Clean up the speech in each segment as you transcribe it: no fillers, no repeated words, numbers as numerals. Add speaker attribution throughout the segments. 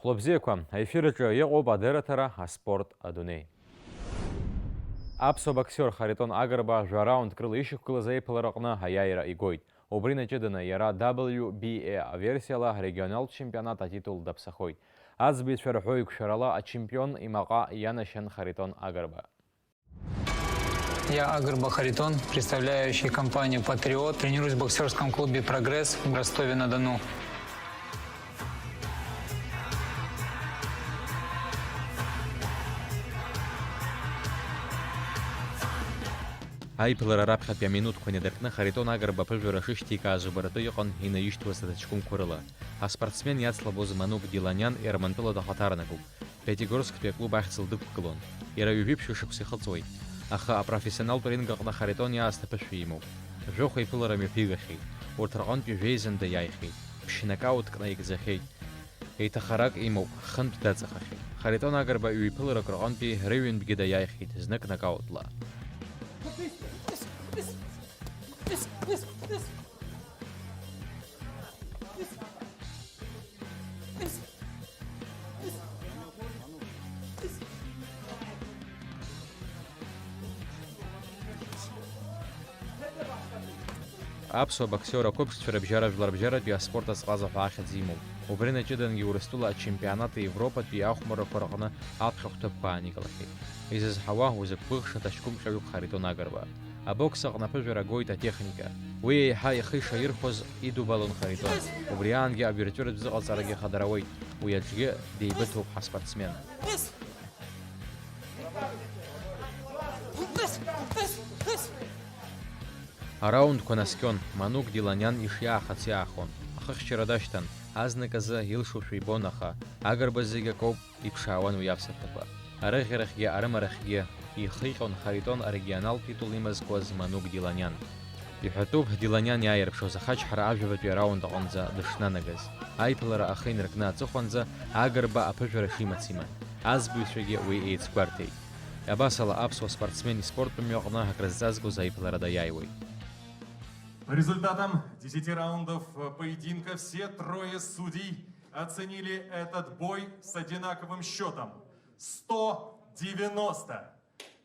Speaker 1: Хлопзиеква, эфирыҿы иҟоуп адырраҭара аспорт адунеи. Аԥсуа боксер Харитон Агрба жәараундк рыла ишьақәгылаз аиԥылараҟны аиааира игоит. Убри наҷыданы иара WBA аверсиала арегионалтә чемпионат атитул даԥсахоит. Аӡбаҩцәа рҳәо еиқәшәарала ачемпион имаҟа ианашьан Харитон Агрба.
Speaker 2: Я Агрба Харитон, представляющий компанию «Патриот». Тренируюсь в боксерском клубе «Прогресс» в Ростове-на-Дону.
Speaker 1: Аиԥылара раԥхьатәи аминуҭқәа недыркны Харитон Агрба ԥыжәара шышьҭикааз убаратәы иҟан инаишьҭуаз аҭаҷкәымқәа рыла. Аспортсмен иацлабоз Манук Диланиан Ермантәыла дахаҭарнагоуп. Пиатигорсктәи аклуб ахьӡ лдықәгылон. Иара ҩажәи шықәса ихыҵуеит. Аха апрофессионалтә ринг аҟны Харитон иаасҭа ԥышәа имоуп. Жәохә аиԥылара мҩаԥигахьеит. Урҭ рҟынтә ижәеизанда иааихьеит. Ԥшьнокаутк наигӡахьеит. Еиҭахарак имоуп, хынтә даҵахахьеит. Харитон Агрба ҩ-иԥыларак рҟынтәи рыҩынтәгьы даиааихьеит, знык нокаутла. Аԥсуа боксер ақәыԥшцәа рыбжьара жәларбжьаратәи аспорт азҟаза ҳәа ахьӡ имоуп. Убри наҷыдангьы Урыстәыла ачемпионати Европатәи ахәмаррақәа рҟны аԥхьа хәҭыԥқәа ааникылахьеит. Изызҳауа узықәгәыӷша аҭаҷкәымҟьаҩуп Харитон Агрба. Абокс аҟны аԥыжәара гоит атехника. Уи еиҳа ихы ишаирхәоз идубалон Харитон. Убри аангьы авиртуратә зыҟаҵарагьы хадарауеит. Уи аҿгьы деибыҭоуп ҳаспортсмен. Араундқәа наскьон, Манук Диланиан ишиаахац иаахон. Ахыхьчара дашьҭан, азныказы илшошәа ибон, аха Агрба зегьы акоуп, иԥшаауан уи аԥсаҭақәа. Арыӷьарахьгьы арымарахьгьы ихиҟьон Харитон арегионалтә титул имазкуаз Манук Диланиан. Иҳәатәуп Диланиан иааирԥшуаз ахаҷҳара ажәабатәи араунд аҟынӡа дышнанагаз. Аиԥылара ахы инаркны аҵыхәанӡа Агрба аԥыжәара шимац иман. Аӡбаҩцәагьы уи еицгәарҭеит. Абасала аԥсуа спортсмен испорттә мҩаҟны акрызҵазкуаз аиԥылара даиааиуеит.
Speaker 3: По результатам 10 раундов поединка все трое судей оценили этот бой с одинаковым счетом 190.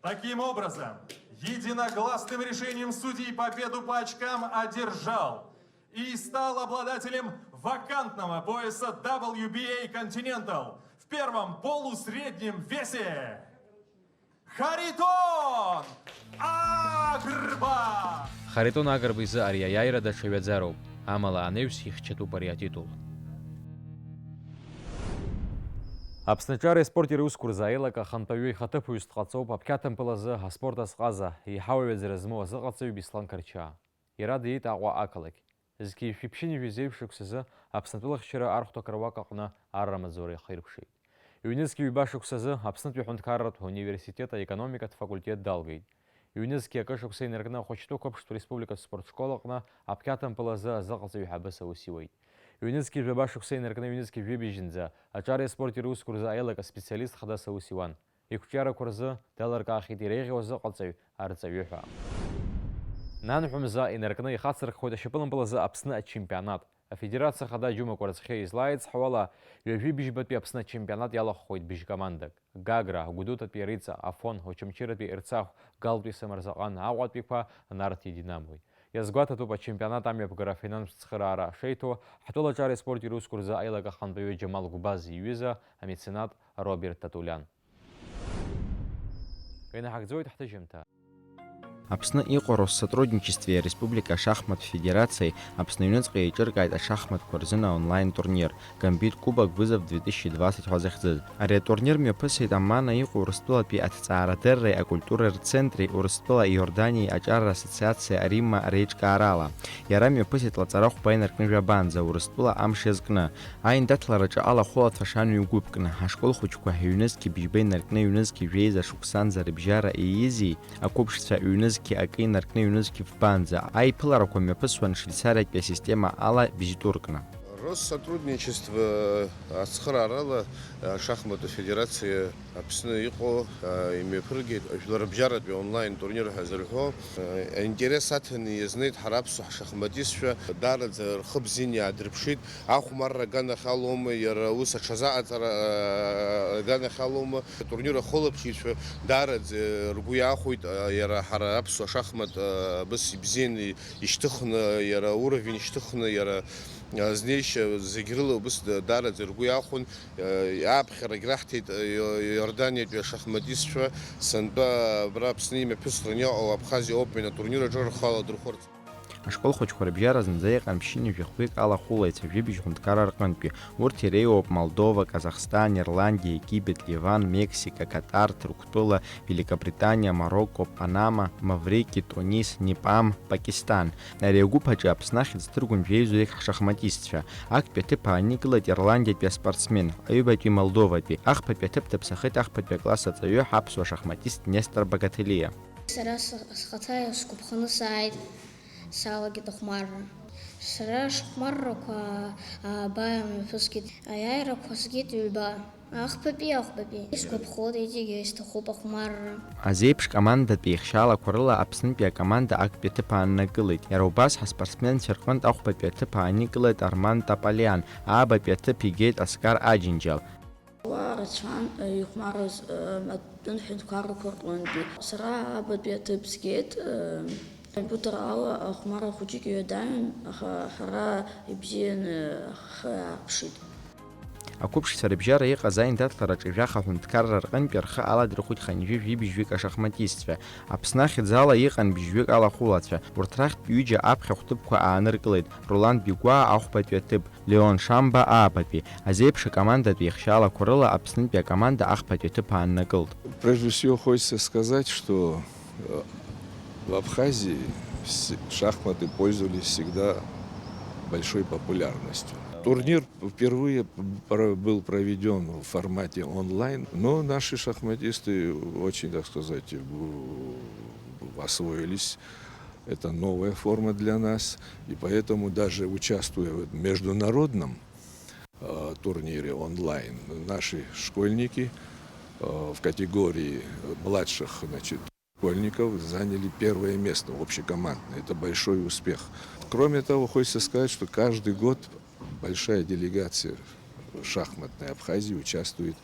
Speaker 3: Таким образом, единогласным решением судей победу по очкам одержал и стал обладателем вакантного пояса WBA Continental в первом полусреднем весе Харитон Агрба!
Speaker 1: Харитон Агрба изы ари аиааира даҽа ҩаӡароуп. Амала анаҩс ихьчатәуп ари атитул. Аԥсныҿар аспорт ирусқәа аилак ахантәаҩы ихаҭыԥуаҩыс дҟаҵоуп аԥхьаҭампылазы аспорт азҟаза еиҳауаҩаӡара змоу азыҟаҵаҩ Беслан Карчаа. Иара диит Аҟәа ақалақь. Зқьи шәиԥшьынҩажәи зеиԥшықәсазы Аԥснытәылахьчара архәҭак руак аҟны аррамаҵзура ихаирԥшит. Ҩнызқьи ҩба шықәсазы Аԥснытәи аҳәынҭқарратә университет аекономикатә факультет далгеит. Ҩнызқьи акы шықәса инаркны Ахәыҷтәы Қәыԥштәы республикатә спортшкол аҟны аԥхьаҭампылазы азыҟаҵаҩ ҳабыс аус иуеит. Ҩнызқьи ҩба шықәса инаркны ҩнызқьи жәибжьынӡа аҿар аспорт ирусқәа рзы аилак аспециалист хадас аус иуан. Иқәҿиарақәа рзы далыркаахьеит иреиӷьу азыҟаҵаҩ арҵаҩы ҳәа. Нанҳәымза инаркны ихацырххоит ашьапылампылазы Аԥсны ачемпионат. Афедерациа хада џьумақәа рыҵхьы излааицҳауала ҩажәи-быжьбатәи Аԥсны ачемпионат иалаххоит быжь-командак. Гагра, Гәдутатәи Рица, Афон, Очамчыратәи Ерцахә, Галтәи Самырзаҟан, Аҟәатәиқәа, Нарҭи Динамои. Иазгәаҭатәуп ачемпионат амҩаԥгара афинанстә цхыраара шеиҭо ҳтәылаҿар аспорт ирусқәа рзы аилак ахантәаҩы Џьамал Гәбаз иҩыза амеценат Роберт Татулиан. Инаҳагӡоит ҳҭыжьымҭа.
Speaker 4: Аԥсны иҟоу Россотрудничестве Республика Шахмат Федерацией Аԥсны аҩныҵҟа еиҿыркааит ашахматқәа рзын аонлайн турнир Гамбит Кубок Вызов 2020 ҳәа захьӡыз. Ари атурнир мҩаԥысит Аммана иҟоу Урыстәылатәи аҭҵаарадырреи акультуреи рцентри Урыстәыла Иорданиеи аҿар ассоциациа Аримма реиҿкаарала. Иара мҩаԥысит лаҵарахәба инаркны жәабанӡа Урыстәыла амш иазкны. Аиндаҭлараҿы алахәылаҭәа шамҩа гәыԥкны ҳашкол хәыҷқәа ҳҩнызқьи быжьба инаркны ҩнызқьи жәеиза шықәсанӡа рыбжьара иизи ақәыԥшцәа ҩнызқьи акы инаркны ҩнызқьи фбанӡа. Аиԥыларақәа мҩаԥысуан Швейцариатәи асистема ала быжьтуркны.
Speaker 5: Россотрудничество ацхрарала шахматная федерация Апсны ико имепрги рабжарат онлайн турнир хазырхо интересатный знает харабсу шахматистша дарат хабзини адрбшит ахмар гана халома яра уса чазаат гана халома турнира холопчиш дарат ргуя хуйт яра харабсу шахмат бис бзин иштхна яра уровень иштхна яра здесь загрело быс дара зергуяхун абхера грахтит Иордания для шахматистства санба браб с ними пестрня о Абхазии опена турнира джор хала друхорт.
Speaker 4: Ашкол хочхор бжара зндзаиқан пшини вихвик ала хулайца вибич хунткарар қанпи. Урт Иреоп, Молдова, Казахстан, Ирландия, Египет, Ливан, Мексика, Катар, Турктула, Великобритания, Марокко, Панама, Маврикий, Тунис, Непам, Пакистан. Нарегу пача апснахит стругун вейзу их шахматистша. Ак пяты пааникылат Ирландия пя спортсмен. Аюбати Молдова пи. Ах па пяты птапсахит ах па пя класса цаю хапсу шахматист Нестор Богателия.
Speaker 6: Сарас схатая скупхана сайт. Салаги дохмарра. Сараш хмарра баям фускит. Аяйра фускит юльба. Ахпапи. Скуп ходы идиги истахупа хмарра.
Speaker 4: Азепш команда пихшала курла апснпия команда ак пяты пааннакылит. Ярубас спортсмен черквант ах па пяты пааникылит Арман Таполян. Аба пяты пигет Оскар Аджинджал.
Speaker 7: ورشان يخمارز تنحن كارو كورلندي سرا بدبيت بسكيت كمبيوتر أو خمارة خوجيك يدان خرا يبزين خبشيد
Speaker 4: Акупш сарбжара и казайн татлара чижаха хунткаррар қанпирха ала друхут ханжи бижвик ашахматистфе. Апснахит зала иқан бижвик ала хулатфе. Уртрахт бюджа апхе хутыбква ааныркылыд. Роланд Бигуа ахпатветып. Леон Шамба аапапи. Азепша команда двихшала курыла апснынпия команда ахпатветып ааннакылд.
Speaker 8: Прежде всего хочется сказать, что в Абхазии шахматы пользовались всегда большой популярностью. Турнир впервые был проведен в формате онлайн, но наши шахматисты очень, так сказать, освоились. Это новая форма для нас, и поэтому даже участвуя в международном турнире онлайн, наши школьники в категории младших, школьников заняли первое место общекомандное. Это большой успех. Кроме того, хочется сказать, что каждый год большая делегация шахматной Абхазии участвует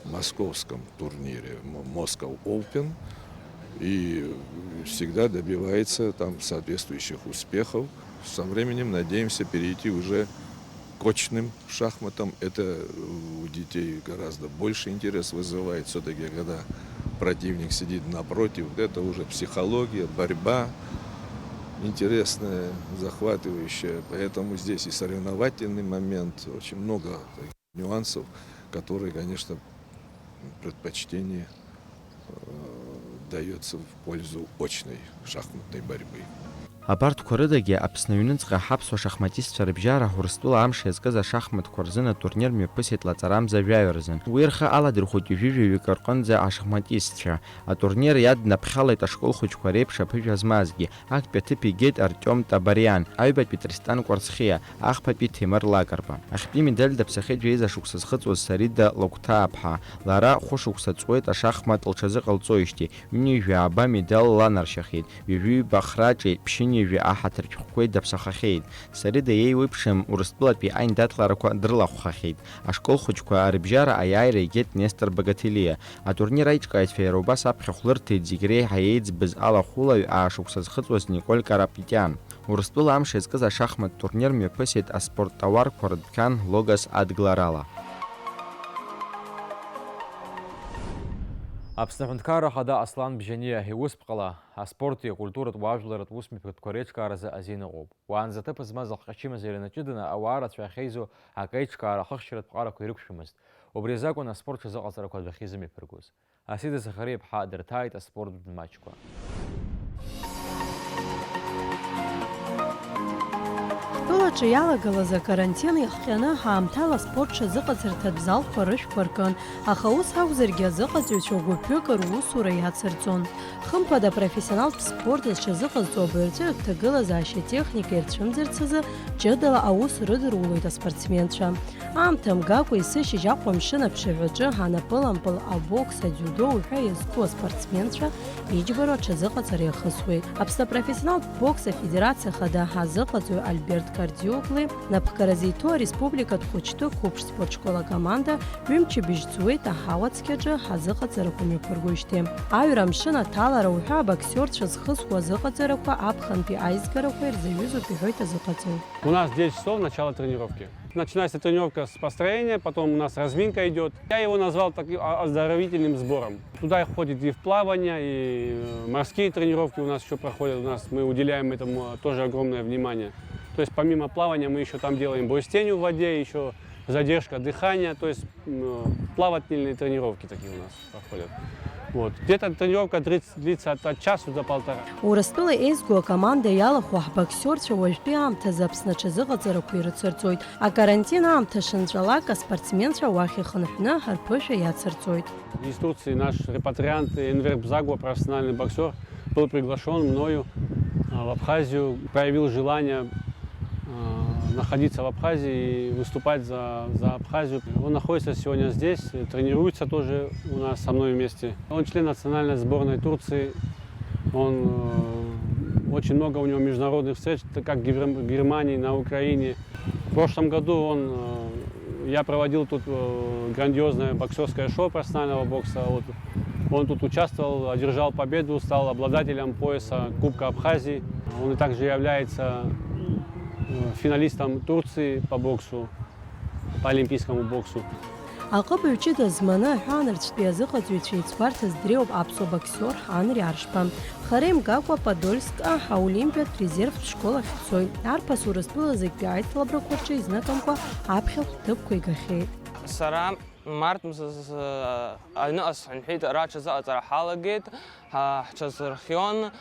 Speaker 8: в московском турнире Moscow Open и всегда добивается там соответствующих успехов. Со временем надеемся перейти уже к очным шахматам. Это у детей гораздо больше интерес вызывает. Все-таки, когда противник сидит напротив, это уже психология, борьба. Интересная, захватывающая, поэтому здесь и соревновательный момент, очень много нюансов, которые, конечно, предпочтение дается в пользу очной шахматной борьбы.
Speaker 4: Абарт курыдаги апснаюнынцга хапсо шахматистфа рыбжара хурстула амши язгаза шахмат курзына турнир мепысит лацарам завяверзын. Уирха ала дырхути виви викарконзе а шахматистфа. А турнир яд напхалайт ашкол хучквареб шапыжа змазги. Ак пяты пигет Артем Табарян. Айбат Петристан Кварцхия. Ах папи Тимар Лагарба. Ахпи медаль да псахет вейза шуксасхыцуз сарида локта апха. Лара хушуксацует а шахмат лчазы qalцоишти. Уни виаба медаль ланаршахит. Виви бахрачи пшини ахатр чхуй дапсахахейд. Сарида ей выпшим урыстплат пи айн датлараква дрлахухахейд. А школ хучква арбжара аяйра гет Нестор Богателия. А турнир айчкает фейруба сапхухлыр тедзигрей хаейдз без ала хула а шуксазхыцвоз Николь Карапетян. Урыстпыл амши сказа шахмат турнир мепысит а спорттовар кордкан логос адгларала.
Speaker 1: Апснахунткара хада Аслан Бжения хиусп қала, спорты, культурат важларат усми предкоречкаразы азины об. Уанзаты пызмазал хачима зеленачидына ауара цвяхейзу акайчкара хахшират пқара куйрукшимаст. Обрезаку на спорт чаза қалсара квадвахизами пергуз. Асида Захареб хадыр тайт а спорт дмачква.
Speaker 9: аҿы иалагалаз акарантин иахҟьаны ҳаамҭала спорт ҽазыҟаҵарҭатә залқәа рышәқәа ркын, аха ус акәзаргьы азыҟаҵаҩцәа гәыԥҩык русура иацырҵон. Хымԥада апрофессионалтә спорт зҽазыҟазҵо абаҩцәа рҭагылазаашьа техника ирцәымӡырц азы ҷыдала аус рыдырулоит аспортсменцәа. Аамҭа мгакәа есышьыжь Аҟәа амшын аԥшаҳәаҿы анапылампыл, абокс, адиудо уҳәа иазку аспортсменцәа иџьбароу аҽазыҟаҵара иахысуеит. Аԥсны апрофессионалтә бокс афедерациа хада ҳазыҟаҵаҩ Альберт Кардиогли напхгаразы иҭоу ареспубликатә хәыҷтәы қәыԥш спортшкола команда ҩымчыбжь ҵуеит аҳауа цқьаҿы ҳазыҟаҵарақәа мҩаԥыргоижьҭеи. Аҩра амшын аҭалара уҳәа абоксиорцәа зхысуа азыҟаҵарақәа аԥхынтәи аизгарақәа ирзаҩызоуп иҳәоит азыҟаҵаҩ.
Speaker 10: У нас 10 часов начало тренировки. Начинается тренировка с построения, потом у нас разминка идет. Я его назвал таким оздоровительным сбором. Туда входит и в плавание, и морские тренировки у нас еще проходят. Мы уделяем этому тоже огромное внимание. То есть помимо плавания мы еще там делаем бой с тенью в воде, еще задержка дыхания. То есть плавательные тренировки такие у нас проходят. Вот. Где-то тренировка длится от часу до полтора.
Speaker 9: Урыстәыла еизго акоманда иалахәу ҳбоксиорцәа уажәтәи аамҭазы Аԥсны аҽазыҟаҵарақәа ирыцырҵоит. Акарантин аамҭа шынҵәалак аспортсменцәа уахь ихынҳәны ҳарԥышәа иацырҵоит.
Speaker 10: Из Турции наш репатриант Энвер Бзагуа, профессиональный боксер, был приглашен мною в Абхазию, проявил желание находиться в Абхазии и выступать за Абхазию. Он находится сегодня здесь, тренируется тоже у нас со мной вместе. Он член национальной сборной Турции. Очень много у него международных встреч, как в Германии, на Украине. В прошлом году я проводил тут грандиозное боксерское шоу профессионального бокса. Он тут участвовал, одержал победу, стал обладателем пояса Кубка Абхазии. Он также является финалистом Турции по боксу, по олимпийскому боксу.
Speaker 9: Аҟыбаҩ ҷыда зманы аҳәаанырцәтәи азыҟаҵаҩцәа еицгәарҭаз дреиуп аԥсуа боксер Анри Аршԥа. Хара имгакәа Подольскҟа аолимпиатә резервтә школахь дцоит. Арԥыс Урыстәылазегьтәи аицлабрақәа рҿы изныкымкәа аԥхьахә ҭыԥқәа игахьеит.
Speaker 11: Сара март аҩныҟа сҳәанҳәеит, ара аҽазыҟаҵара ҳалагеит, ҳҽазырхион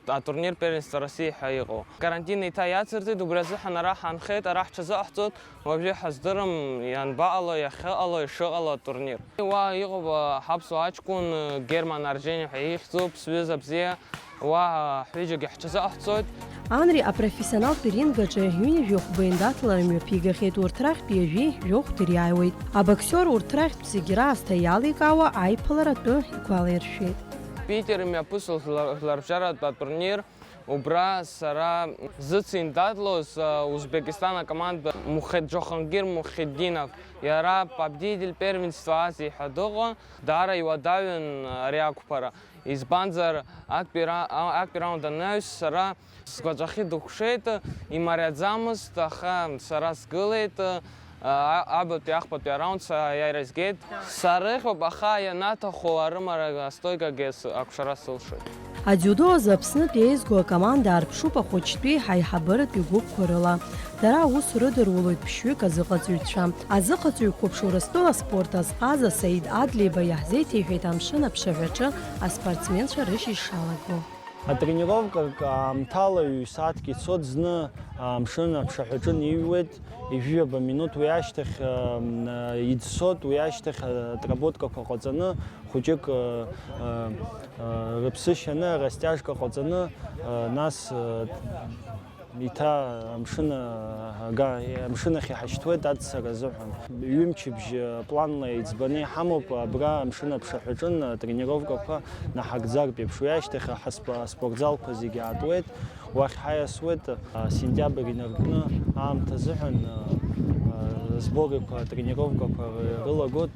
Speaker 11: атурнир первенство России ҳәа иҟоу. Карантин еиҭа иацырҵеит, убри азыҳәан ара ҳаанхеит, ара ҳҽазыҟаҳҵоит, уажәы ҳаздырам ианбаҟало, иахьыҟало, ишыҟало атурнир. Уа иҟоуп ҳаԥсуа аҷкәын Герман Аржени ҳәа ихьӡуп, сҩыза бзиа, уа ҳҩыџьагьы ҳҽазыҟаҳҵоит.
Speaker 9: Анри апрофессионалтә рингаҿы ҩынҩажәа хәба-еиндаҭлара мҩаԥигахьеит, урҭ рахьтәи ажәи жәохә дыриааиуеит. Абоксер урҭ рахьтә зегьы раасҭа иаликаауа аиԥылара атәы игәалаиршәеит.
Speaker 11: Питер имҩаԥысыл ҳларбжьаратә атурнир, убра сара зыциндаҭлоз Узбекистан акоманда Џохангир Мухиддинов, иара победитель первенства Азии ҳәа дыҟан, даара иуадаҩын ари ақәԥара. Избанзар актәи раунд анаҩс сара сгәаҵәахьы дықәшеит, имариаӡамызт, аха сара сгылеит, абатәи ахԥатәи араунд аиааира згеит. Сарыхьуп, аха ианаҭаху арымара астойкагьы акәшара сылшоит.
Speaker 9: Адиудо азы Аԥснытә еизго акоманда аарԥшуп ахәыҷтәи ҳаиҳабыратәи гәыԥқәа рыла. Дара аус рыдырулоит ԥшьҩык азыҟаҵаҩцәа. Азыҟаҵаҩ қәыԥш Урыстәыла спорт азҟаза Саид Адлеиба иаҳзеиҭеиҳәеит амшын аԥшаҳәаҿы аспортсменцәа рышьыжь шалаго.
Speaker 12: Атренировка аамҭала ҩ-сааҭк ицоит, зны амшын аԥшаҳәаҿы иҩуеит, ижәҩаба минуҭ уи ашьҭахь иӡсоит, уи ашьҭахь отработкақәа ҟаҵаны, хәыҷык рыԥсышьаны, растяжка ҟаҵаны, нас иҭа амшынахь иҳашьҭуеит аццара азыҳәан. Ҩымчыбжь планла иӡбаны иҳамоуп, абра амшын аԥшаҳәаҿы атренировкақәа наҳагӡартә еиԥш. Уи ашьҭахь аспортзалқәа зегьы аатуеит, уахь ҳаиасуеит, сентиабр инаркны аамҭа азыҳәан сборқәа, атренировкақәа рылагоит,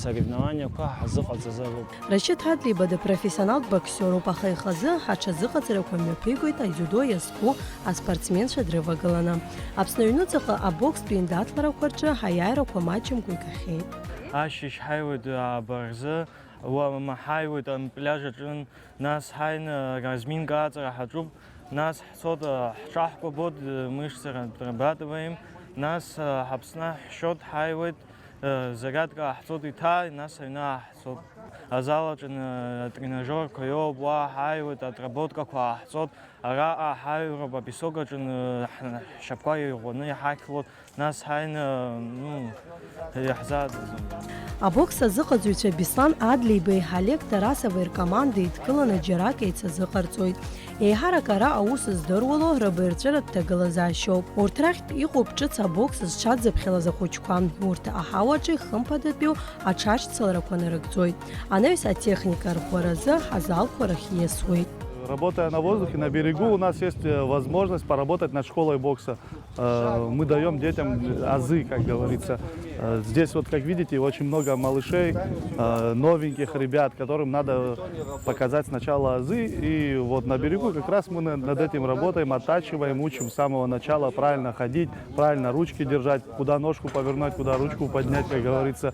Speaker 12: соревнованиақәа ҳазыҟаҵазароуп.
Speaker 9: Рашьыҭ Адлеиба допрофессионалтә боксеруп, аха ихазы ҳаҽазыҟаҵарақәа мҩаԥигоит аидиудо иазку аспортсменцәа дрывагыланы. Аԥсны аҩныҵҟа абокстәи еиндаҭларақәа рҿы аиааирақәа маҷымкәа игахьеит.
Speaker 13: Ашьыжь ҳаиуеит абарзы, ҳаиуеит пляж аҿы, нас ҳаины разминка аҵара ҳаҿуп, нас ҳцот ҳҿаҳкәабот, мышцара отрабатываем, нас Аԥсны ҳшьот ҳаиуеит, зарядка ҳцот ита нас ина ҳсоб азалаҷн тренажёр кӯёб ва ҳайвд отработка ка ҳцот ара ҳайро ба бисогаҷн шабкаи ғони ҳаклот нас ҳайн яҳзад
Speaker 9: А бокс азыҟаҵаҩцәа Беслан Адлеибеи Ҳалеқ Тарасовеи ркоманда еидкыланы џьарак еицазыҟарҵоит. Еиҳарак ара аус здыруало рыбаирҵәыратә ҭагылазаашьоуп. Урҭ рахьтә иҟоуп ҿыц абокс зҽадзыԥхьалаз ахәыҷқәа. Урҭ аҳауаҿы хымԥадатәиу аҽаршьцыларақәа нарыгӡоит. Анаҩс атехника рӷәӷәаразы ҳазалқәа рахь ииасуеит.
Speaker 14: Работая на воздухе, на берегу, у нас есть возможность поработать над школой бокса. Мы даем детям азы, как говорится. Здесь, вот, как видите, очень много малышей, новеньких ребят, которым надо показать сначала азы. И вот на берегу как раз мы над этим работаем, оттачиваем, учим с самого начала правильно ходить, правильно ручки держать, куда ножку повернуть, куда ручку поднять, как говорится.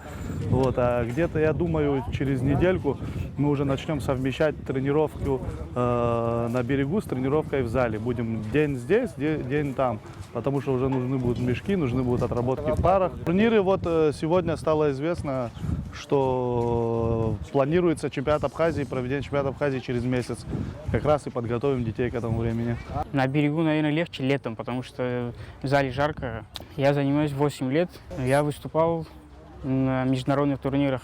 Speaker 14: Вот. А где-то, я думаю, через недельку мы уже начнем совмещать тренировку на берегу с тренировкой в зале. Будем день здесь, день там, потому что уже нужны будут мешки, нужны будут отработки в парах. Турниры, вот сегодня стало известно, что планируется чемпионат Абхазии, проведение чемпионата Абхазии через месяц. Как раз и подготовим детей к этому времени.
Speaker 2: На берегу, наверное, легче летом, потому что в зале жарко. Я занимаюсь 8 лет. Я выступал на международных турнирах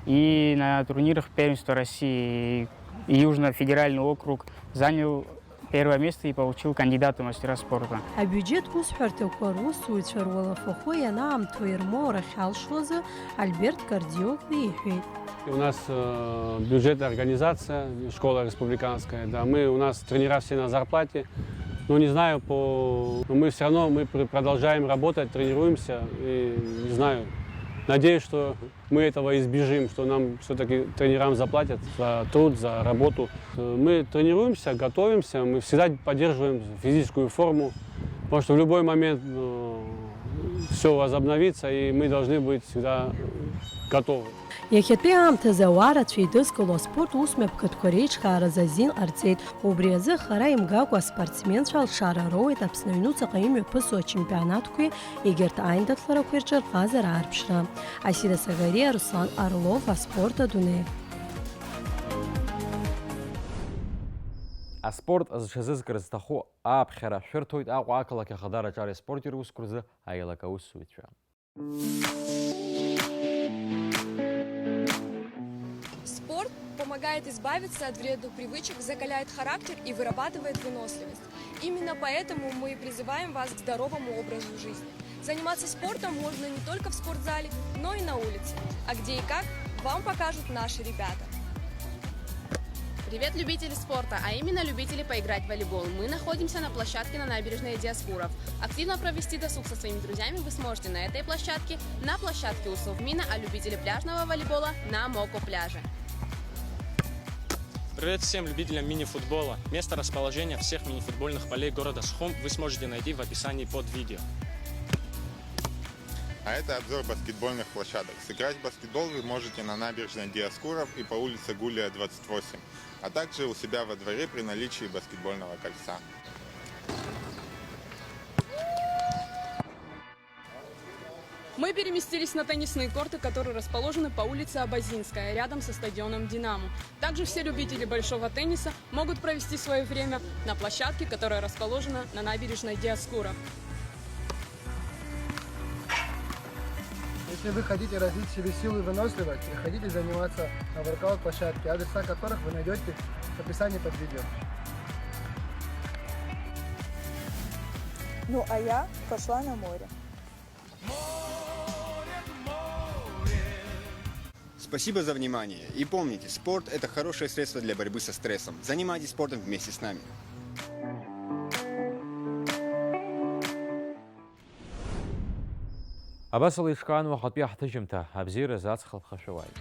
Speaker 2: и на турнирах первенства России. И Южно-федеральный округ занял первое место и получил кандидата в мастера спорта.
Speaker 9: Абюджет усҳәарҭақәа русзуҩцәа руалафахәы ианаамҭоу ирмоуа рахьалшозы Альберт Кардиогли иҳәеит.
Speaker 10: У нас бюджетная организация, школа республиканская, да, у нас тренера все на зарплате, но не знаю, но мы все равно продолжаем работать, тренируемся, и не знаю, надеюсь, что мы этого избежим, что нам все-таки тренерам заплатят за труд, за работу. Мы тренируемся, готовимся, мы всегда поддерживаем физическую форму, потому что в любой момент все возобновится, и мы должны быть всегда готовы.
Speaker 9: Иахьатәи аамҭазы ауаарацәа еидызкыло аспорт усмҩаԥгатәқәа реиҿкаараз азин ҟарҵеит. Убри азы хара имгакәа аспортсменцәа алшара роуеит Аԥсны аҩнуҵаҟа имҩаԥысуа ачемпионатқәеи егьырҭ аиндаҭларақәеи рҿарҟазара аарԥшра. Асида Сагария, Руслан Орлов, Аспорт адунеи.
Speaker 1: Аспорт зҽазызкырц зҭаху ааԥхьара шәырҭоит Аҟәа ақалақь ахадараҿы аспортиатә усқәа рзы аилак аусзуҩцәа.
Speaker 15: Спорт помогает избавиться от вредных привычек, закаляет характер и вырабатывает выносливость. Именно поэтому мы призываем вас к здоровому образу жизни. Заниматься спортом можно не только в спортзале, но и на улице. А где и как, вам покажут наши ребята.
Speaker 16: Привет, любители спорта, а именно любители поиграть в волейбол. Мы находимся на площадке на набережной Диаскуров. Активно провести досуг со своими друзьями вы сможете на этой площадке, на площадке у Совмина, а любители пляжного волейбола на Моко-пляже.
Speaker 17: Привет всем любителям мини-футбола. Место расположения всех мини-футбольных полей города Сухум вы сможете найти в описании под видео.
Speaker 18: А это обзор баскетбольных площадок. Сыграть в баскетбол вы можете на набережной Диаскуров и по улице Гулия, 28, а также у себя во дворе при наличии баскетбольного кольца.
Speaker 15: Мы переместились на теннисные корты, которые расположены по улице Абазинская, рядом со стадионом «Динамо». Также все любители большого тенниса могут провести свое время на площадке, которая расположена на набережной Диаскуров.
Speaker 19: Если вы хотите развить в себе силу и выносливость, приходите заниматься на воркаут-площадке, адреса которых вы найдете в описании под видео.
Speaker 20: Ну а я пошла на море.
Speaker 21: Спасибо за внимание. И помните, спорт – это хорошее средство для борьбы со стрессом. Занимайтесь спортом вместе с нами.
Speaker 1: Абас алишқан уақытпи ҳҭыжьымҭа абзиара заҵхалԥха шәауааит.